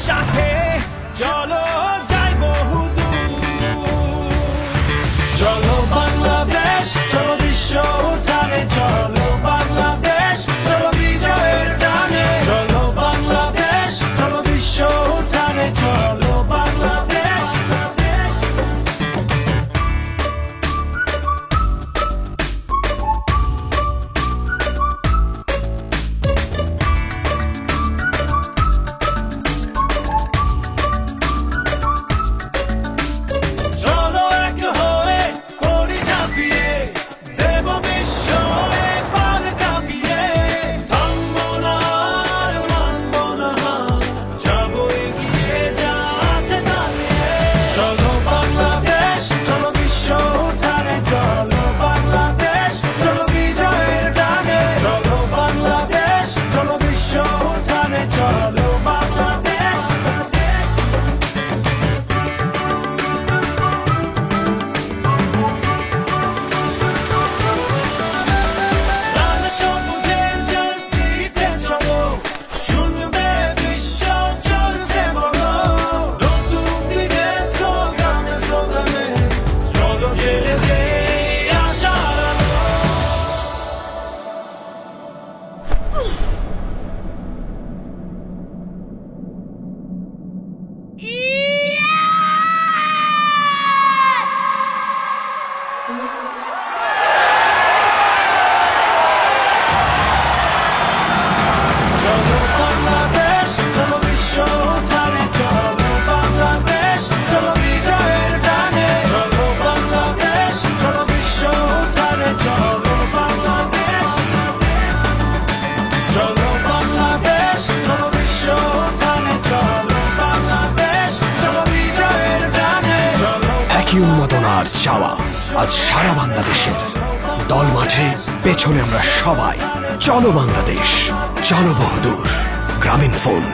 সাথে চলো যাই বহুদূর। চলো বাংলাদেশ, চলো বিশ্ব উঠানে, চলো বাংলাদেশ, চলো বিজয়ের টানে। চলো বাংলাদেশ, চলো বিশ্ব উঠানে, চলো বাংলাদেশ। চলো এক হয়ে পড়ি ঝাঁপিয়ে, দেব বিস্ময়ে পার কাঁপিয়ে। থামবো না আর মানবো না হার, যাবো এগিয়ে যা আছে দাঁড়িয়ে। চলো বাংলাদেশ, চলো বিশ্ব উঠানে, চলো বাংলাদেশ, চলো বিজয়ের টানে। চলো বাংলাদেশ, চলো বিশ্ব উঠানে, চলো বাংলাদেশ। লাল সবুজের জার্সিতে চলো, শুনবে বিশ্ব চলছে বলো। নতুন দিনের স্লোগানে স্লোগানে, চলো জেলে দেই আশার আলো। চলো বাংলাদেশ, চলো বিশ্ব উঠানে, চলো বাংলাদেশ, চলো বিজয়ের টানে। চলো বাংলাদেশ, চলো বিশ্ব উঠানে, চলো বাংলাদেশ। চলো বাংলাদেশ, চলো বিশ্ব উঠানে, চলো বাংলাদেশ, চলো বিজয়ের টানে। চলো একই উন্মাদনার চাওয়া আজ সারা বাংলাদেশের। দল মাঠে, পেছনে আমরা সবাই। চলো বাংলাদেশ, চলো বহুদূর। গ্রামীণ ফোন।